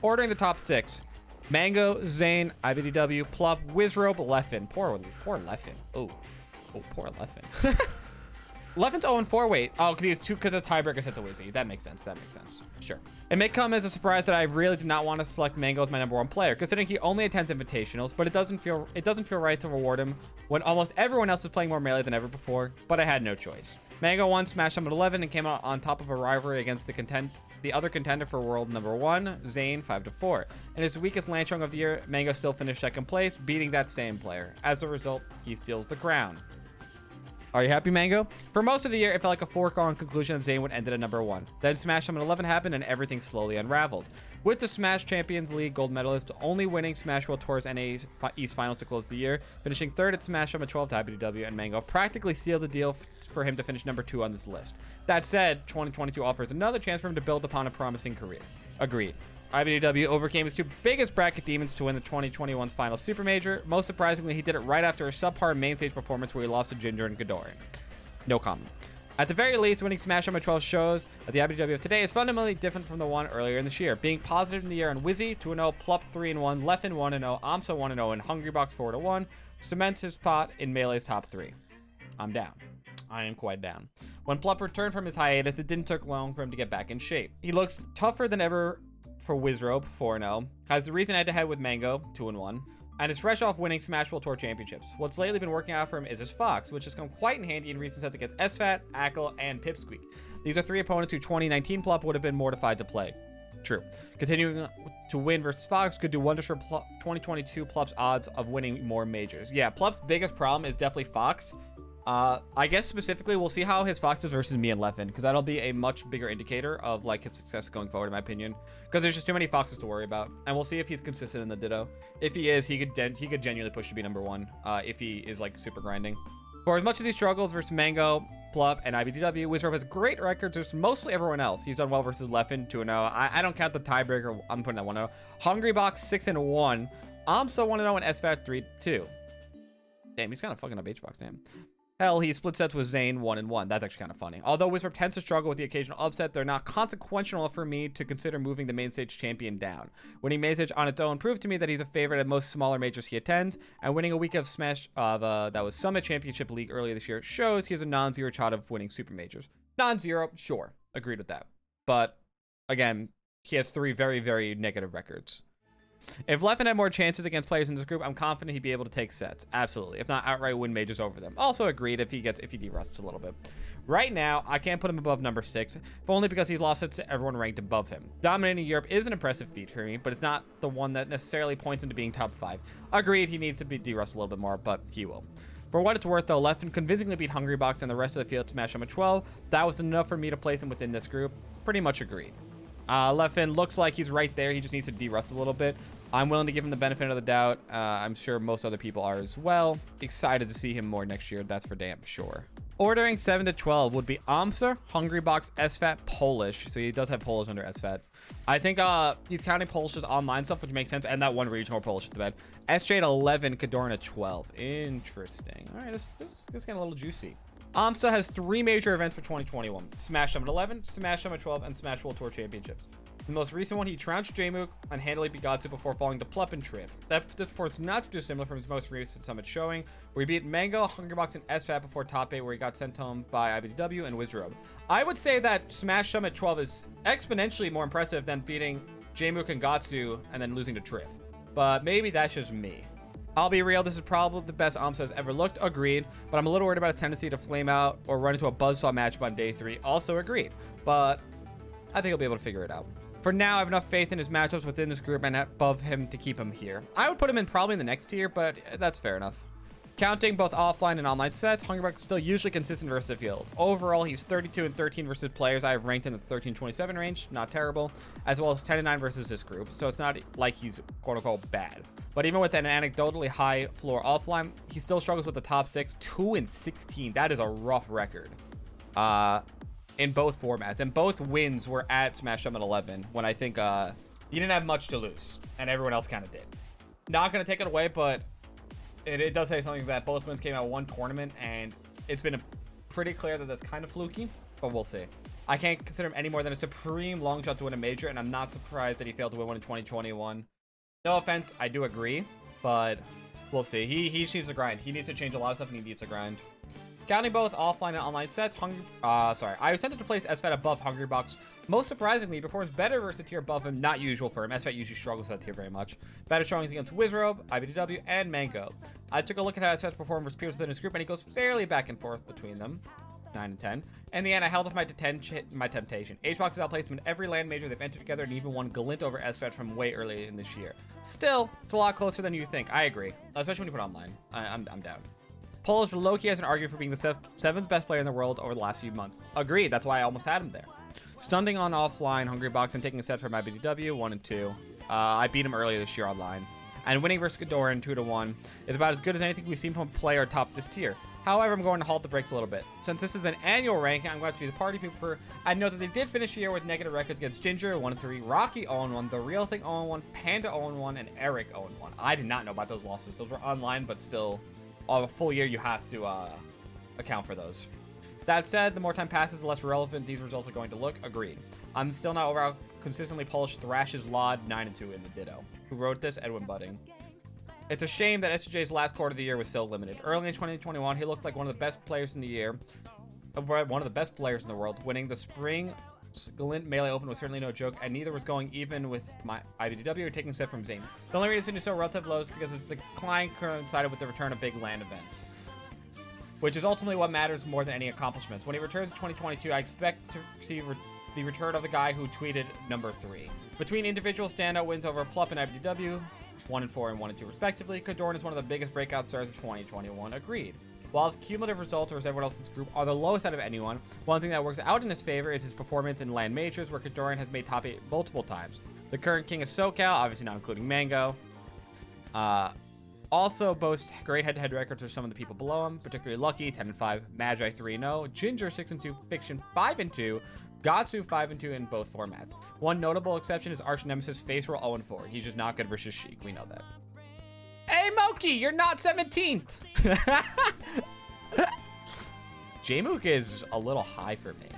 Ordering the top 6. Mango, Zane, iBDW, Plup, Wizrobe, Leffen. Poor Leffen. Oh, poor Leffen. Leffen's 0-4. Wait. Oh, because the tiebreaker set to Wizzy. That makes sense. Sure. It may come as a surprise that I really did not want to select Mango as my #1 player, considering he only attends invitationals, but it doesn't feel right to reward him when almost everyone else is playing more melee than ever before, but I had no choice. Mango won Smash Summit 11 and came out on top of a rivalry against the other contender for world #1, Zane, 5-4. In his weakest land showing of the year, Mango still finished 2nd place, beating that same player. As a result, he steals the crown. Are you happy, Mango? For most of the year, it felt like a foregone conclusion that Zane would end at #1. Then Smash Summit 11 happened and everything slowly unraveled. With the Smash Champions League gold medalist only winning Smash World Tour's NA East Finals to close the year, finishing 3rd at Smash Summit 12 to iBDW, and Mango practically sealed the deal for him to finish #2 on this list. That said, 2022 offers another chance for him to build upon a promising career. Agreed. iBDW overcame his 2 biggest bracket demons to win the 2021's final Super Major. Most surprisingly, he did it right after a subpar main stage performance where he lost to Ginger and Ghidorah. No comment. At the very least, winning Smash Summit 12 shows that the iBDW of today is fundamentally different from the one earlier in this year. Being positive in the year on Wizzy 2-0, Plup 3-1, Leffen 1-0, Amsa 1-0, and Hungrybox 4-1 cements his spot in Melee's top 3. I'm down. I am quite down. When Plup returned from his hiatus, it didn't take long for him to get back in shape. He looks tougher than ever for Wizrobe, 4-0, has the recent head-to-head with Mango, 2-1, and is fresh off winning Smash World Tour Championships. What's lately been working out for him is his Fox, which has come quite in handy in recent sets against SFAT, Ackle, and Pipsqueak. These are 3 opponents who 2019 Plup would have been mortified to play. True. Continuing to win versus Fox could do wonders for 2022 Plup's odds of winning more majors. Yeah, Plup's biggest problem is definitely Fox. I guess specifically we'll see how his Fox is versus me and Leffen, because that'll be a much bigger indicator of like his success going forward, in my opinion, because there's just too many Foxes to worry about. And we'll see if he's consistent in the Ditto. If he is, he could genuinely push to be #1 if he is like super grinding. For as much as he struggles versus Mango, Plup, and iBDW, Wizrobe has great records versus mostly everyone else. He's done well versus Leffen, 2-0. I don't count the tiebreaker. I'm putting that 1-0. Hungrybox, 6-1. Amsa 1-0 and SFAT 3-2. Damn, he's kind of fucking up HBox, damn. Hell, he split sets with Zane 1-1. That's actually kind of funny. Although Wizrobe tends to struggle with the occasional upset, they're not consequential enough for me to consider moving the main stage champion down. Winning main stage on its own proved to me that he's a favorite at most smaller majors he attends, and winning a week of Smash that was Summit Championship League earlier this year shows he has a non-zero shot of winning super majors. Non-zero, sure, agreed with that. But again, he has 3 very, very negative records. If Leffen had more chances against players in this group, I'm confident he'd be able to take sets. Absolutely. If not outright win majors over them. Also agreed if he de-rusts a little bit. Right now, I can't put him above #6, but only because he's lost sets to everyone ranked above him. Dominating Europe is an impressive feat for me, but it's not the one that necessarily points him to being top 5. Agreed, he needs to be de-rust a little bit more, but he will. For what it's worth, though, Leffen convincingly beat Hungrybox and the rest of the field to Smash Summit 12. That was enough for me to place him within this group. Pretty much agreed. Leffen looks like he's right there. He just needs to de-rust a little bit. I'm willing to give him the benefit of the doubt. I'm sure most other people are as well. Excited to see him more next year. That's for damn sure. Ordering 7 to 12 would be Amsa, Hungrybox, SFAT, Polish. So he does have Polish under SFAT. I think he's counting Polish's online stuff, which makes sense, and that one regional Polish at the bed. SJ at 11, Ghidorah at 12. Interesting. All right, this is getting a little juicy. Amsa has 3 major events for 2021. Smash Summit 11, Smash Summit 12, and Smash World Tour Championships. The most recent one, he trounced Jmook and handily beat Godsu before falling to Plup and Triff. That performance not too dissimilar from his most recent Summit showing, where he beat Mango, Hungrybox, and SFAT before top 8, where he got sent home by iBDW and Wizrobe. I would say that Smash Summit 12 is exponentially more impressive than beating Jmook and Godsu and then losing to Triff. But maybe that's just me. I'll be real, this is probably the best Amsa has ever looked, agreed, but I'm a little worried about a tendency to flame out or run into a buzzsaw matchup on day 3, also agreed, but I think he'll be able to figure it out. For now, I have enough faith in his matchups within this group and above him to keep him here. I would put him in probably in the next tier, but that's fair enough. Counting both offline and online sets, Hungrybox is still usually consistent versus the field. Overall, he's 32 and 13 versus players I have ranked in the 13-27 range, not terrible, as well as 10 and 9 versus this group, so it's not like he's quote-unquote bad. But even with an anecdotally high floor offline, he still struggles with the top 6, 2 and 16. That is a rough record. In both formats, and both wins were at Smash Summit 11 when I think you didn't have much to lose and everyone else kind of did. Not gonna take it away, but it does say something that both wins came out one tournament, and it's been pretty clear that that's kind of fluky, but we'll see. I can't consider him any more than a supreme long shot to win a major, and I'm not surprised that he failed to win one in 2021. No offense, I do agree, but we'll see. He needs to grind. He needs to change a lot of stuff, and he needs to grind. Counting both offline and online sets, I was tempted to place SFAT above Hungrybox. Most surprisingly, he performs better versus a tier above him, not usual for him. SFAT usually struggles with that tier very much. Better showings against Wizrobe, iBDW, and Mango. I took a look at how SFAT's perform versus peers within his group, and he goes fairly back and forth between them. 9 and 10. In the end, I held off my temptation. HBox has outplaced him in every land major they've entered together, and even won Glint over SFAT from way early in this year. Still, it's a lot closer than you think. I agree, especially when you put online. I'm down. Polish Loki has an argument for being the seventh best player in the world over the last few months. Agreed, that's why I almost had him there. Stunning on offline, Hungrybox, and taking a set from iBDW, 1 and 2. I beat him earlier this year online. And winning versus Godoran, 2-1, is about as good as anything we've seen from a player atop this tier. However, I'm going to halt the brakes a little bit. Since this is an annual ranking, I'm going to be the party pooper. I know that they did finish the year with negative records against Ginger, 1-3, Rocky, 0-1, The Real Thing, 0-1, Panda, 0-1, and Eric, 0-1. I did not know about those losses. Those were online, but still, a full year, you have to account for those. That said, the more time passes, the less relevant these results are going to look. Agreed. I'm still not over how consistently Polish thrashes Lod 9-2 in the Ditto. Who wrote this? Edwin Budding. It's a shame that SJ's last quarter of the year was so limited. Early in 2021, he looked like one of the best players in the year. One of the best players in the world. Winning the Spring Glint Melee Open was certainly no joke, and neither was going even with my iBDW or taking set from Zane. The only reason he saw relative lows is because its decline coincided with the return of big land events, which is ultimately what matters more than any accomplishments. When he returns in 2022, I expect to see the return of the guy who tweeted number 3. Between individual standout wins over Plup and iBDW, 1 and 4 and 1 and 2 respectively, Kadorn is one of the biggest breakout stars of 2021. Agreed. While his cumulative results versus everyone else in this group are the lowest out of anyone, one thing that works out in his favor is his performance in land majors, where Kadorn has made top 8 multiple times. The current king of SoCal, obviously not including Mango, also boasts great head-to-head records for some of the people below him, particularly Lucky, 10 and 5, Magi 3-0, Ginger 6 and 2, Fiction 5 and 2, Gatsu 5 and 2 in both formats. One notable exception is arch nemesis Face Roll 0 and 4. He's just not good versus Sheik. We know that. Hey Moki, you're not 17th. Jmook is a little high for me.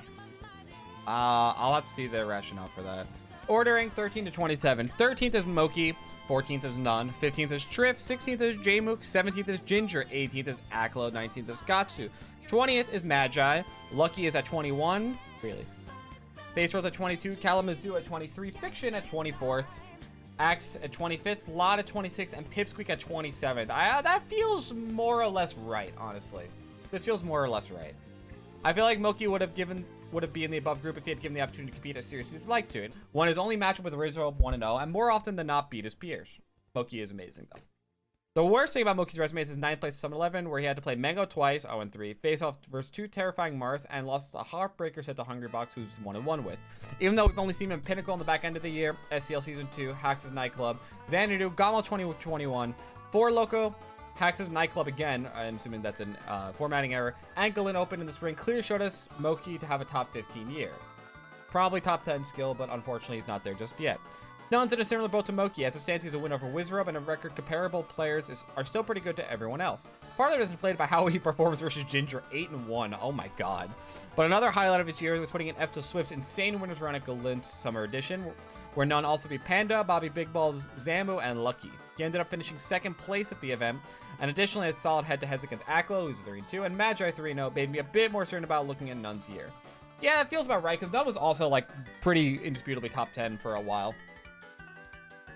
I'll have to see the rationale for that. Ordering 13 to 27. 13th is Moki, 14th is None, 15th is Triff, 16th is Jmook, 17th is Ginger, 18th is Aklo, 19th is Gatsu, 20th is Magi, Lucky is at 21. Really? Face Rolls at 22, Kalamazoo at 23, Fiction at 24th, Axe at 25th, Lot at 26th, and Pipsqueak at 27th. That feels more or less right, honestly. This feels more or less right. I feel like Moki would have been in the above group if he had given the opportunity to compete as seriously as he'd like to. Won his only matchup with Rizzo 1-0, and more often than not beat his peers. Moki is amazing, though. The worst thing about Moki's resume is his 9th place at Summit 11, where he had to play Mango twice, 0-3, face off versus 2 terrifying Mars, and lost a heartbreaker set to Hungrybox, who's 1-1 with. Even though we've only seen him in Pinnacle in the back end of the year, SCL Season 2, Hax's Nightclub, Xanadu, Gamo 2021, 4 Loco, Hax's Nightclub again, I'm assuming that's a formatting error, and Glint Open in the spring clearly showed us Moki to have a top 15 year. Probably top 10 skill, but unfortunately he's not there just yet. None's in a similar boat to Moki. As it stands, he's a win over Wizrobe, and a record comparable players are still pretty good to everyone else. Part of it is inflated by how he performs versus Ginger, 8-1. Oh my god. But another highlight of his year was putting an F to Swift's insane winners run at Glint's Summer Edition, where None also beat Panda, Bobby Big Balls, Zamu, and Lucky. He ended up finishing 2nd place at the event, and additionally has solid head-to-heads against Aklo, who's 3-2, and Magi 3-0, made me a bit more certain about looking at None's year. Yeah, it feels about right, because None was also, like, pretty indisputably top 10 for a while.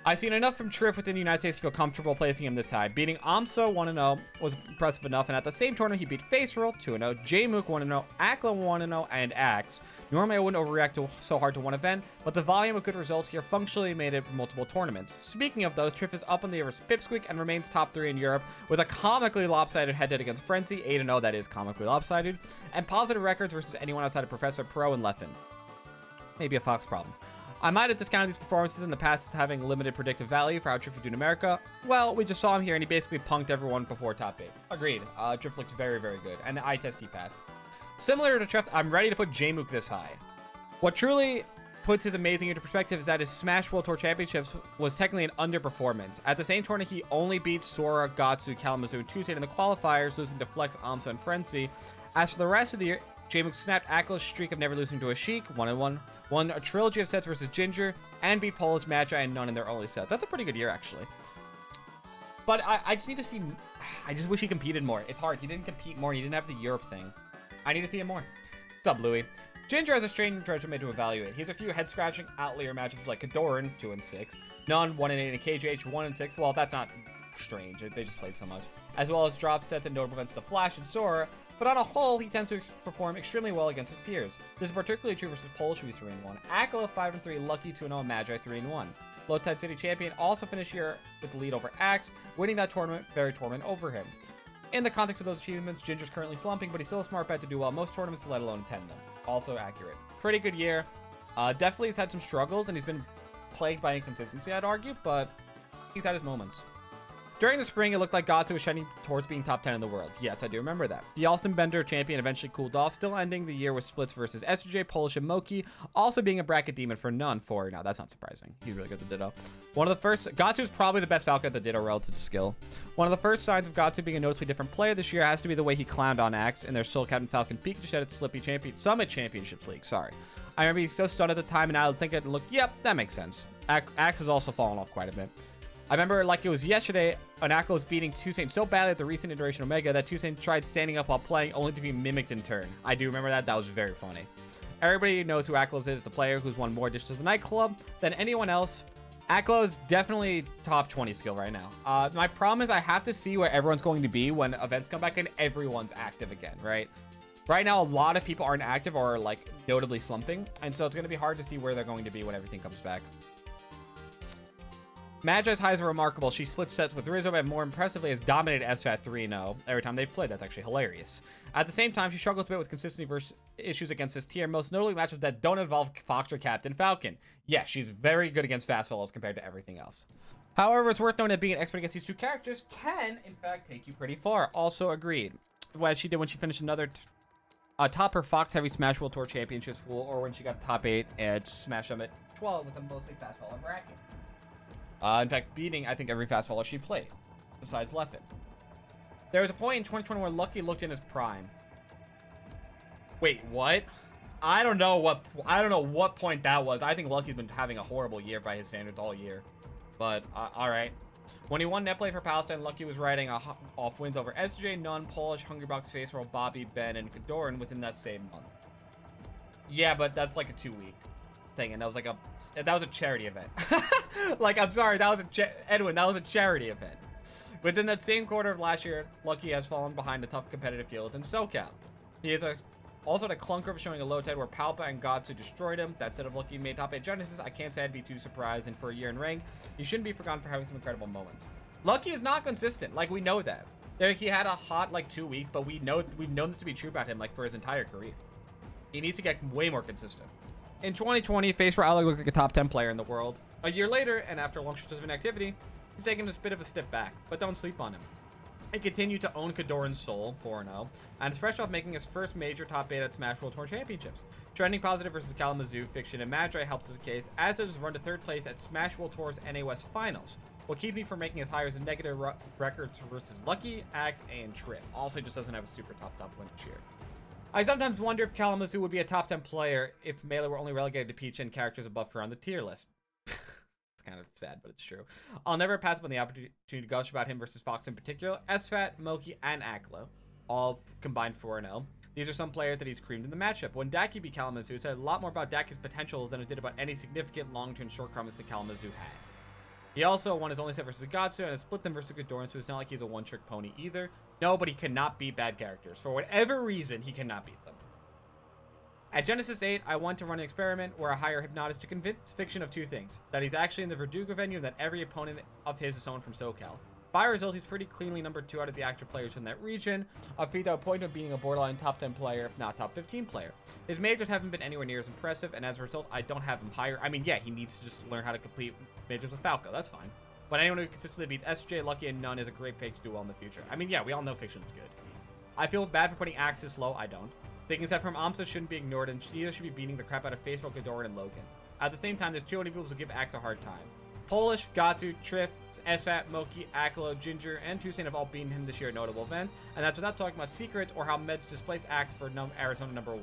I've seen enough from Triff within the United States to feel comfortable placing him this high. Beating Amso 1-0 was impressive enough, and at the same tournament, he beat Face Roll 2-0, Jmook 1-0, Aklo 1-0, and Axe. Normally, I wouldn't overreact so hard to one event, but the volume of good results here functionally made it for multiple tournaments. Speaking of those, Triff is up on the versus Pipsqueak and remains top 3 in Europe with a comically lopsided head-to-head against Frenzy, 8-0, that is comically lopsided, and positive records versus anyone outside of Professor Pro and Leffen. Maybe a Fox problem. I might have discounted these performances in the past as having limited predictive value for how Triff would do in America. Well, we just saw him here, and he basically punked everyone before top 8. Agreed. Triff looks very, very good, and the eye test he passed. Similar to Triff, I'm ready to put Jmook this high. What truly puts his amazing into perspective is that his Smash World Tour Championships was technically an underperformance. At the same tournament, he only beat Sora, Gatsu, Kalamazoo, and Tuesday in the qualifiers, losing to Flex, Amsa, and Frenzy. As for the rest of the year, J-Mook snapped Ackle's streak of never losing to a Sheik, 1-1. Won a trilogy of sets versus Ginger, and beat Polish, Magi, and None in their early sets. That's a pretty good year, actually. But I just need to see... I just wish he competed more. It's hard. He didn't compete more. He didn't have the Europe thing. I need to see him more. What's up, Louis? Ginger has a strange treasure made to evaluate. He has a few head-scratching outlier matchups like Kadoran, 2-6. None, 1-8, and KJH, 1-6. Well, that's not strange. They just played so much. As well as drop sets and notable events to Flash and Sora. But on a whole, he tends to perform extremely well against his peers. This is particularly true versus Polish, who's 3-1. Ackle, 5-3, Lucky, 2-0, Magi, 3-1. Low Tide City champion also finished here with the lead over Axe, winning that tournament, very tournament over him. In the context of those achievements, Ginger's currently slumping, but he's still a smart bet to do well most tournaments, let alone attend them. Also accurate. Pretty good year. Definitely has had some struggles, and he's been plagued by inconsistency, I'd argue, but he's had his moments. During the spring, it looked like Gatsu was trending towards being top 10 in the world. Yes, I do remember that. The Alston Bender champion eventually cooled off, still ending the year with splits versus SJ, Polish, and Moki, also being a bracket demon for None for... Now, that's not surprising. He's really good at the Ditto. One of the first... Gatsu is probably the best Falcon at the Ditto relative to skill. One of the first signs of Gatsu being a noticeably different player this year has to be the way he clowned on Axe in their Soul Captain Falcon Pikachu set at Slippy Summit Championships League. Sorry. I remember he's so stunned at the time, and I would think it look, yep, that makes sense. Axe has also fallen off quite a bit. I remember like it was yesterday, Anako was beating Toussaint so badly at the recent iteration Omega that Toussaint tried standing up while playing only to be mimicked in turn. I do remember that. That was very funny. Everybody knows who Ackles is. It's a player who's won more dishes at the nightclub than anyone else. Acklo is definitely top 20 skill right now. My problem is I have to see where everyone's going to be when events come back and everyone's active again, right? Right now, a lot of people aren't active or like notably slumping. And so it's going to be hard to see where they're going to be when everything comes back. Magi's highs are remarkable. She splits sets with Rizzo, but more impressively has dominated SFAT 3-0 every time they've played. That's actually hilarious. At the same time, she struggles a bit with consistency versus issues against this tier, most notably matches that don't involve Fox or Captain Falcon. Yeah, she's very good against fast follows compared to everything else. However, it's worth noting that being an expert against these two characters can, in fact, take you pretty far. Also agreed. What she did when she finished another top her Fox Heavy Smash World Tour Championships pool, or when she got top 8 at Smash Summit 12 with a mostly fast follow bracket. In fact, beating, I think, every fast follower she played, besides Leffen. There was a point in 2020 where Lucky looked in his prime. Wait, what? I don't know what point that was. I think Lucky's been having a horrible year by his standards all year. But, all right. When he won net play for Palestine, Lucky was riding off wins over SJ, None, Polish, Hungrybox, Face Roll, Bobby, Ben, and Kadoran within that same month. Yeah, but that's like a 2-week thing, and that was a charity event. Like, I'm sorry, that was Edwin, that was a charity event. Within that same quarter of last year, Lucky has fallen behind a tough competitive field within SoCal. He is also had a clunker of showing a low tide where Palpa and Gatsu destroyed him. That set of Lucky made top 8 Genesis. I can't say I'd be too surprised, and for a year in rank, he shouldn't be forgotten for having some incredible moments. Lucky is not consistent, like we know that. He had a hot like 2 weeks, but we've known this to be true about him like for his entire career. He needs to get way more consistent. In 2020, Face Outlook looked like a top 10 player in the world. A year later, and after a long stretch of inactivity, he's taken a bit of a step back, but don't sleep on him. He continued to own Kadoran's soul, 4-0, and is fresh off making his first major top 8 at Smash World Tour Championships. Trending positive versus Kalamazoo, Fiction, and Magi helps his case, as does his run to 3rd place at Smash World Tour's NA West Finals. What keeps me from making as high as a negative records versus Lucky, Axe, and Trip. Also, he just doesn't have a super top win this year. I sometimes wonder if Kalamazoo would be a top 10 player if Melee were only relegated to Peach and characters above her on the tier list. It's kind of sad, but it's true. I'll never pass up on the opportunity to gush about him versus Fox in particular. SFAT, Moki, and Aklo, all combined 4-0. These are some players that he's creamed in the matchup. When Daki beat Kalamazoo, it said a lot more about Daki's potential than it did about any significant long-term shortcomings that Kalamazoo had. He also won his only set versus Gatsu and has split them versus Kadoran, so it's not like he's a one-trick pony either. No, but he cannot beat bad characters. For whatever reason, he cannot beat them. At Genesis 8, I want to run an experiment where I hire Hypnotis to convince Fiction of 2 things. That he's actually in the Verdugo venue and that every opponent of his is someone from SoCal. By result, he's pretty cleanly number 2 out of the active players in that region. A feat that would point to being a borderline top 10 player, if not top 15 player. His majors haven't been anywhere near as impressive, and as a result, I don't have him higher. I mean, yeah, he needs to just learn how to complete majors with Falco. That's fine. But anyone who consistently beats SJ, Lucky, and None is a great pick to do well in the future. I mean, yeah, we all know Fiction's good. I feel bad for putting Axis low. I don't. Taking that from Amsa shouldn't be ignored, and neither should be beating the crap out of Faithful, Kadoran, and Logan. At the same time, there's too many people who give Axe a hard time. Polish, Gatsu, Triff, SFAT, Moki, Akalo, Ginger, and Toussaint have all beaten him this year at notable events, and that's without talking about secrets or how Meds displaced Axe for Arizona #1.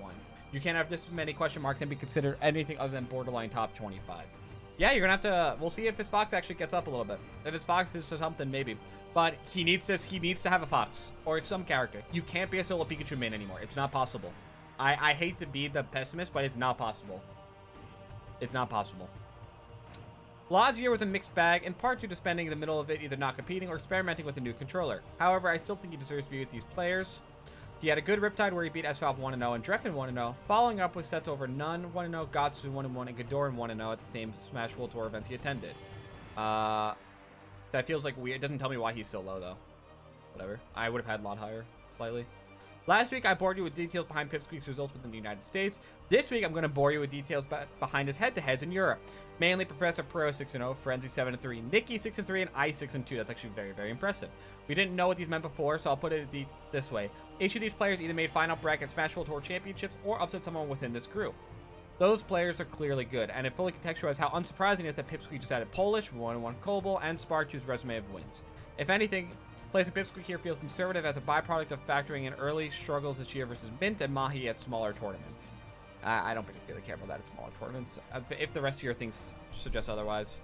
You can't have this many question marks and be considered anything other than borderline top 25. Yeah, you're gonna have to. We'll see if his Fox actually gets up a little bit. If his Fox is something, maybe. But he needs this. He needs to have a Fox or some character. You can't be a solo Pikachu main anymore. It's not possible. I hate to be the pessimist, but it's not possible. It's not possible. Law's year was a mixed bag, in part due to spending the middle of it either not competing or experimenting with a new controller. However, I still think he deserves to be with these players. He had a good Riptide where he beat SFAT 1-0 and Dreffin 1-0, following up with sets over Nun 1-0, Gatsu 1-1, and Gadoran 1-0 at the same Smash World Tour events he attended. That feels like weird. It doesn't tell me why he's so low, though. Whatever. I would have had a lot higher, slightly. Last week, I bored you with details behind Pipsqueak's results within the United States. This week, I'm going to bore you with details behind his head-to-heads in Europe. Mainly Professor Pro 6-0, Frenzy 7-3, Nikki 6-3, and I 6-2. That's actually very, very impressive. We didn't know what these meant before, so I'll put it this way. Each of these players either made final bracket Smash World Tour Championships or upset someone within this group. Those players are clearly good, and it fully contextualizes how unsurprising it is that Pipsqueak just added Polish, 1-1 Kobol, and Spark to his resume of wins. If anything, placing Pipsqueak here feels conservative as a byproduct of factoring in early struggles this year versus Mint and Mahi at smaller tournaments. I don't particularly care about that at smaller tournaments, if the rest of your things suggest otherwise.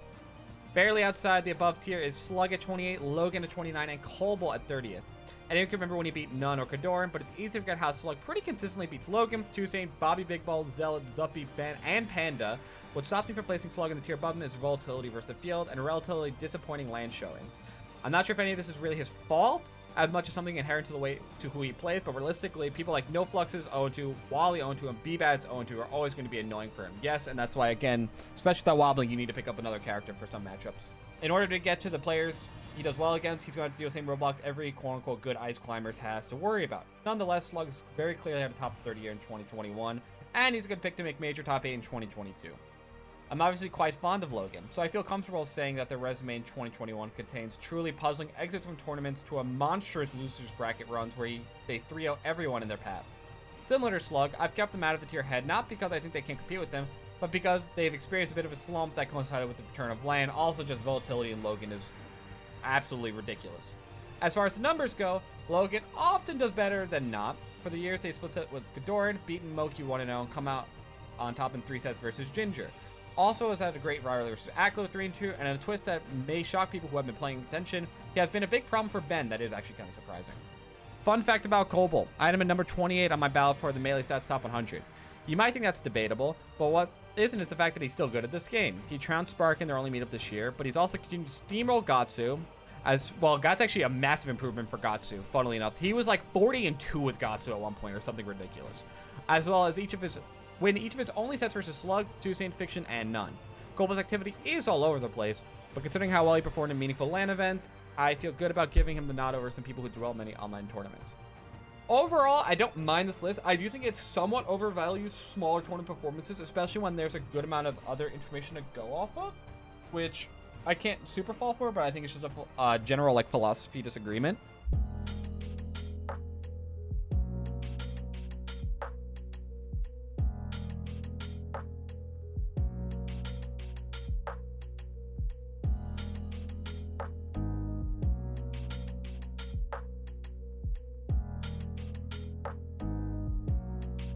Barely outside the above tier is Slug at 28, Logan at 29, and Kobol at 30th. I don't remember when he beat Nun or Kadoran, but it's easy to forget how Slug pretty consistently beats Logan, Toussaint, Bobby Big Ball, Zealot, Zuppy, Ben, and Panda. What stops me from placing Slug in the tier above him is volatility versus the field and relatively disappointing land showings. I'm not sure if any of this is really his fault, as much as something inherent to the way to who he plays, but realistically, people like No Fluxes 0-2, Wally 0-2, and B-Bad's 0-2 are always going to be annoying for him. Yes, and that's why, again, especially with that wobbling, you need to pick up another character for some matchups. In order to get to the players he does well against, he's going to have to do the same roadblocks every quote-unquote good ice climbers has to worry about. Nonetheless, Slug's very clearly had a top 30 year in 2021, and he's a good pick to make major top 8 in 2022. I'm obviously quite fond of Logan, so I feel comfortable saying that the resume in 2021 contains truly puzzling exits from tournaments to a monstrous losers bracket runs where they 3-0 everyone in their path. Similar to Slug, I've kept them out of the tier head, not because I think they can't compete with them, but because they've experienced a bit of a slump that coincided with the return of Lan. Also, just volatility in Logan is absolutely ridiculous. As far as the numbers go, Logan often does better than not. For the years, they split set with Gadoran, beaten Moki 1-0, and come out on top in 3 sets versus Ginger. Also has had a great rivalry versus Aklo 3-2, and in a twist that may shock people who have been paying attention, he has been a big problem for Ben that is actually kind of surprising. Fun fact about Kobol, I had him at number 28 on my ballot for the Melee Stats Top 100. You might think that's debatable, but what isn't is the fact that he's still good at this game. He trounced Spark in their only meetup this year, but he's also continued to steamroll Gatsu. As well, Gat's actually a massive improvement for Gatsu, funnily enough. He was like 40-2 with Gatsu at one point or something ridiculous. As well as each of his only sets versus Slug, Toussaint, Fiction, and None. Kobol's activity is all over the place, but considering how well he performed in meaningful LAN events, I feel good about giving him the nod over some people who do well in many online tournaments. Overall, I don't mind this list. I do think it somewhat overvalues smaller tournament performances, especially when there's a good amount of other information to go off of, which I can't super fall for, but I think it's just a general like philosophy disagreement.